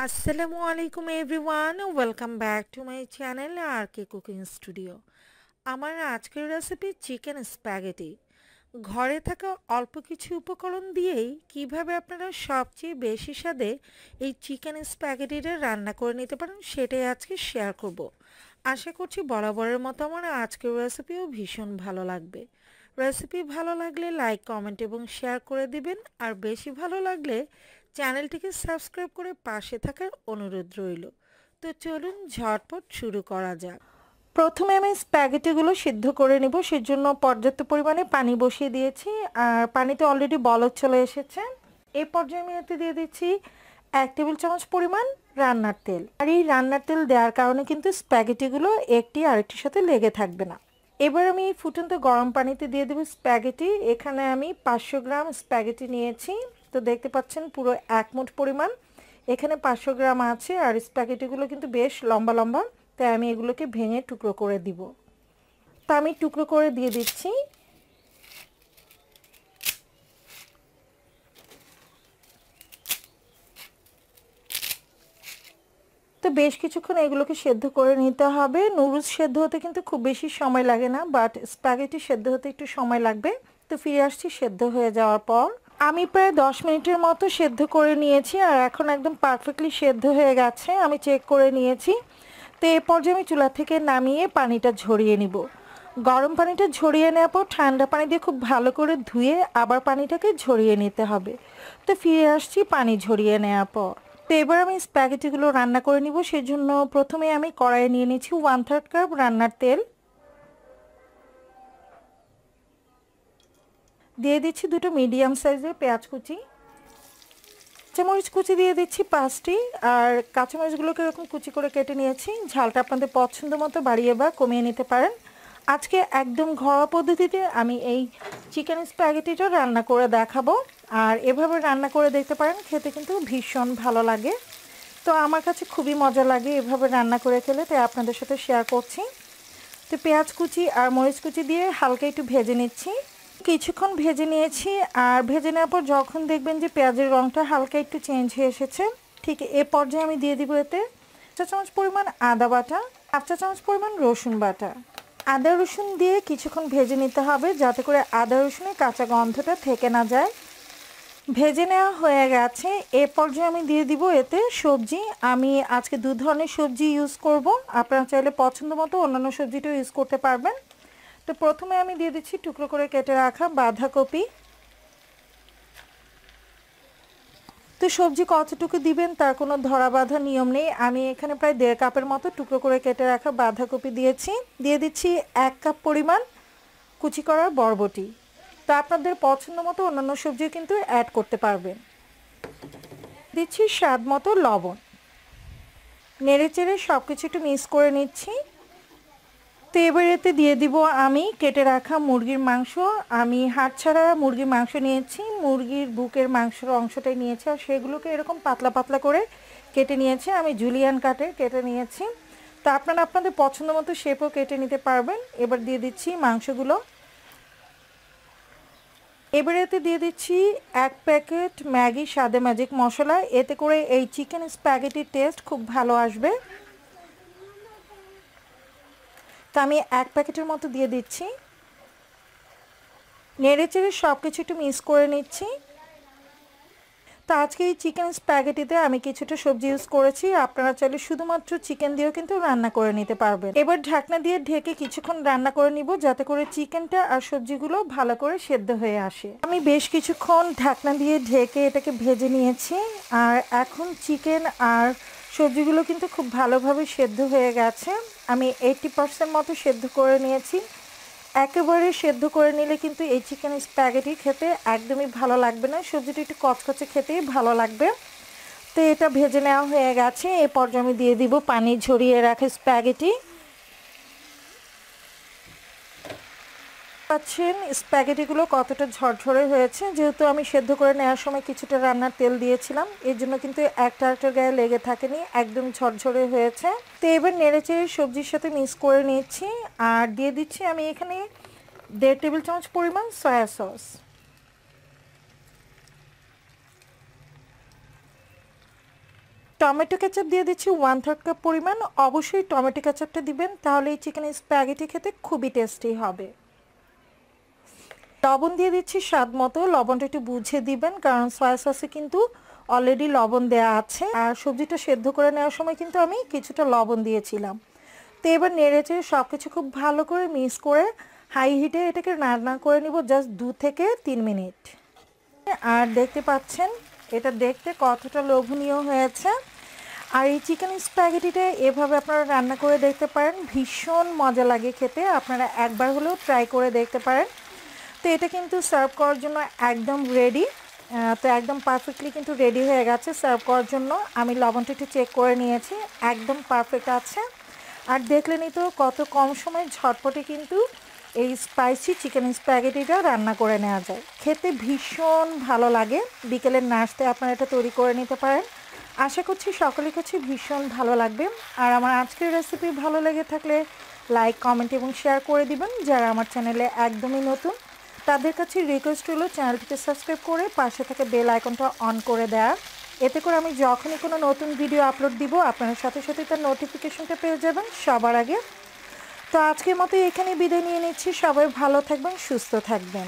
আসসালামু আলাইকুম everyone, welcome back to my channel R K cooking studio. আমার আজকের রেসিপি চিকেন স্প্যাগেটি। ঘরে থাকা অল্প কিছু উপকরণ দিয়েই কিভাবে আপনারা সবচেয়ে বেশি স্বাদে এই চিকেন স্প্যাগেটিটা রান্না করে নিতে পারেন সেটাই আজকে শেয়ার করব। আশা করছি বরাবরের মতো আমার আজকের রেসিপিও ভীষণ ভালো লাগবে। রেসিপি ভালো লাগলে লাইক, কমেন্ট এবং শেয়ার করে দিবেন, আর বেশি ভালো লাগলে চ্যানেলটিকে সাবস্ক্রাইব করে পাশে থাকার অনুরোধ রইল। তো চলুন ঝটপট শুরু করা যাক। প্রথমে আমি স্প্যাগেটিগুলো সিদ্ধ করে নিব, সেজন্য পর্যাপ্ত পরিমাণে পানি বসিয়ে দিয়েছি আর পানিতে অলরেডি বলক চলে এসেছে। এই পর্যায়ে আমি এতে দিয়ে দিচ্ছি 1 টেবিল চামচ পরিমাণ রান্নার তেল। আর এই রান্নার তেল দেওয়ার কারণে কিন্তু স্প্যাগেটিগুলো একটি আরেকটির সাথে লেগে থাকবে না। এবার আমি এই ফুটন্ত গরম পানিতে দিয়ে দেবো স্প্যাগেটি। এখানে আমি 500 গ্রাম স্প্যাগেটি নিয়েছি। তো দেখতে পাচ্ছেন পুরো 1 মুঠ পরিমাণ এখানে 500 গ্রাম আছে। আর স্প্যাগেটিগুলো কিন্তু বেশ লম্বা লম্বা, তাই আমি এগুলোকে ভেঙে টুকরো করে দিব। তা আমি টুকরো করে দিয়ে দিচ্ছি। তো বেশ কিছুক্ষণ এগুলোকে সেদ্ধ করে নিতে হবে। নুডলস সেদ্ধ হতে কিন্তু খুব বেশি সময় লাগে না, বাট স্প্যাগেটি সেদ্ধ হতে একটু সময় লাগবে। তো ফিরে আসছি সেদ্ধ হয়ে যাওয়ার পর। আমি প্রায় 10 মিনিটের মতো সেদ্ধ করে নিয়েছি আর এখন একদম পারফেক্টলি সেদ্ধ হয়ে গেছে। আমি চেক করে নিয়েছি। তো এই পর্যায়ে আমি চুলা থেকে নামিয়ে পানিটা ঝরিয়ে নিব। গরম পানিটা ঝরিয়ে নেওয়ার পর ঠান্ডা পানি দিয়ে খুব ভালো করে ধুয়ে আবার পানিটাকে ঝরিয়ে নিতে হবে। তো ফিরে আসছি পানি ঝরিয়ে নেওয়ার পর। তো এবার আমি স্প্যাগেটিগুলো রান্না করে নিব। সেজন্য প্রথমে আমি কড়াইয়ে নিয়ে নিচ্ছি 1/3 কাপ রান্নার তেল। দিয়ে দিচ্ছি 2টো মিডিয়াম সাইজের পেঁয়াজ কুচি। কাঁচামরিচ কুচি দিয়ে দিচ্ছি 5টি। আর কাঁচামরিচগুলোকে এরকম কুচি করে কেটে নিয়েছি। ঝালটা আপনাদের পছন্দ মতো বাড়িয়ে বা কমিয়ে নিতে পারেন। আজকে একদম ঘরোয়া পদ্ধতিতে আমি এই চিকেন স্প্যাগেটিটা রান্না করে দেখাবো। আর এভাবে রান্না করে দেখতে পারেন, খেতে কিন্তু ভীষণ ভালো লাগে। তো আমার কাছে খুবই মজা লাগে এভাবে রান্না করে খেলে, তাই আপনাদের সাথে শেয়ার করছি। তো পেঁয়াজ কুচি আর মরিচ কুচি দিয়ে হালকা একটু ভেজে নিচ্ছি। কিছুক্ষণ ভেজে নিয়েছি। আর ভেজে নেওয়ার পর যখন দেখবেন যে পেঁয়াজের রঙটা হালকা একটু চেঞ্জ হয়ে এসেছে, ঠিক এ পর্যায়ে আমি দিয়ে দিব এতে 1 চা চামচ পরিমাণ আদা বাটা, 1 চা চামচ পরিমাণ রসুন বাটা। আদা রসুন দিয়ে কিছুক্ষণ ভেজে নিতে হবে, যাতে করে আদা রসুনের কাঁচা গন্ধটা থেকে না যায়। ভেজে নেওয়া হয়ে গেছে। এ পর্যায়ে আমি দিয়ে দিব এতে সবজি। আমি আজকে 2 ধরনের সবজি ইউজ করব। আপনারা চাইলে পছন্দ মতো অন্যান্য সবজিটাও ইউজ করতে পারবেন। তো প্রথমে আমি দিয়ে দিচ্ছি টুকরো করে কেটে রাখা বাঁধাকপি। তো সবজি কতটুকু দিবেন তার কোনো ধরা বাঁধা নিয়ম নেই। আমি এখানে প্রায় 1.5 কাপের মতো টুকরো করে কেটে রাখা বাঁধাকপি দিয়েছি। দিয়ে দিচ্ছি 1 কাপ পরিমাণ কুচি করা বরবটি। তো আপনাদের পছন্দ মতো অন্যান্য সবজিও কিন্তু অ্যাড করতে পারবেন। দিচ্ছি স্বাদ মতো লবণ। নেড়েচেড়ে সব কিছু একটু মিক্স করে নিচ্ছি। তো এবার এতে দিয়ে দিব আমি কেটে রাখা মুরগির মাংস। আমি হাড় ছাড়া মুরগির মাংস নিয়েছি, মুরগির বুকের মাংসের অংশটাই নিয়েছি। আর সেগুলোকে এরকম পাতলা পাতলা করে কেটে নিয়েছি। আমি জুলিয়ান কাটে কেটে নিয়েছি। তো আপনারা আপনাদের পছন্দ মতো শেপও কেটে নিতে পারবেন। এবার দিয়ে দিচ্ছি মাংসগুলো। এবার এতে দিয়ে দিচ্ছি 1 প্যাকেট ম্যাগি স্বাদে ম্যাজিক মশলা। এতে করে এই চিকেন স্প্যাগেটির টেস্ট খুব ভালো আসবে। তো আমি 1 প্যাকেটের মতো দিয়ে দিচ্ছি। নেড়েচেড়ে সব কিছু একটু মিক্স করে নিচ্ছি। তো আজকে এই চিকেন স্প্যাগেটিতে আমি কিছুটা সবজি ইউজ করেছি। আপনারা চাইলে শুধুমাত্র চিকেন দিয়েও কিন্তু রান্না করে নিতে পারবেন। এবার ঢাকনা দিয়ে ঢেকে কিছুক্ষণ রান্না করে নিব, যাতে করে চিকেনটা আর সবজিগুলো ভালো করে সেদ্ধ হয়ে আসে। আমি বেশ কিছুক্ষণ ঢাকনা দিয়ে ঢেকে এটাকে ভেজে নিয়েছি। আর এখন চিকেন আর সবজিগুলো কিন্তু খুব ভালোভাবে সেদ্ধ হয়ে গেছে। আমি 80% মতো সেদ্ধ করে নিয়েছি। একেবারে সেদ্ধ করে নিলে কিন্তু এই চিকেন স্প্যাগেটি খেতে একদমই ভালো লাগবে না, সবজিটা একটু কচকচে খেতেই ভালো লাগবে। তো এটা ভেজে নেওয়া হয়ে গেছে। এই পর্যায়ে আমি দিয়ে দিব পানি ঝরিয়ে রাখা স্প্যাগেটি। পাচ্ছেন স্প্যাগেটিগুলো কতটা ঝরঝরে হয়েছে। যেহেতু আমি সেদ্ধ করে নেওয়ার সময় কিছুটা রান্নার তেল দিয়েছিলাম, এর জন্য কিন্তু একটা আরেকটার গায়ে লেগে থাকেনি, একদম ঝরঝরে হয়েছে। তো এবার নেড়েচেড়ে সবজির সাথে মিক্স করে নিচ্ছি। আর দিয়ে দিচ্ছি আমি এখানে 1.5 টেবিল চামচ পরিমাণ সয়া সস। তো টমেটো কেচাপ দিয়ে দিচ্ছি 1/3 কাপ পরিমাণ। অবশ্যই টমেটো কেচাপটা দিবেন, তাহলে এই চিকেন স্প্যাগেটি খেতে খুবই টেস্টি হবে। লবণ দিয়ে দিচ্ছি স্বাদ মতো। লবণটা একটু বুঝে দিবেন, কারণ সয়া সসে কিন্তু অলরেডি লবণ দেওয়া আছে, আর সবজিটা সেদ্ধ করে নেওয়ার সময় কিন্তু আমি কিছুটা লবণ দিয়েছিলাম। তো এবার নেড়েচেড়ে সব কিছু খুব ভালো করে মিক্স করে হাই হিটে এটাকে রান্না করে নিব জাস্ট 2 থেকে 3 মিনিট। আর দেখতে পাচ্ছেন এটা দেখতে কতটা লোভনীয় হয়েছে। আর এই চিকেন স্প্যাগেটিটা এভাবে আপনারা রান্না করে দেখতে পারেন, ভীষণ মজা লাগে খেতে। আপনারা একবার হলেও ট্রাই করে দেখতে পারেন। তো এটা কিন্তু সার্ভ করার জন্য একদম রেডি। তো একদম পারফেক্টলি কিন্তু রেডি হয়ে গেছে সার্ভ করার জন্য। আমি লবণটা একটু চেক করে নিয়েছি, একদম পারফেক্ট আছে। আর দেখলেনই তো কত কম সময়ে ঝটপটে কিন্তু এই স্পাইসি চিকেন স্প্যাগেটিটা রান্না করে নেওয়া যায়। খেতে ভীষণ ভালো লাগে। বিকেলের নাস্তায় আপনারা এটা তৈরি করে নিতে পারেন। আশা করছি সকলের কাছে ভীষণ ভালো লাগবে। আর আমার আজকের রেসিপি ভালো লেগে থাকলে লাইক, কমেন্ট এবং শেয়ার করে দিবেন। যারা আমার চ্যানেলে একদমই নতুন তাদের কাছে রিকোয়েস্ট হলো চ্যানেলটিকে সাবস্ক্রাইব করে পাশে থাকা বেল আইকনটা অন করে দেওয়া। এতে করে আমি যখনই কোনো নতুন ভিডিও আপলোড দিব আপনার সাথে সাথে তার নোটিফিকেশনটা পেয়ে যাবেন সবার আগে। তো আজকের মতো এখানে বিদায় নিয়ে নিচ্ছি। সবাই ভালো থাকবেন, সুস্থ থাকবেন।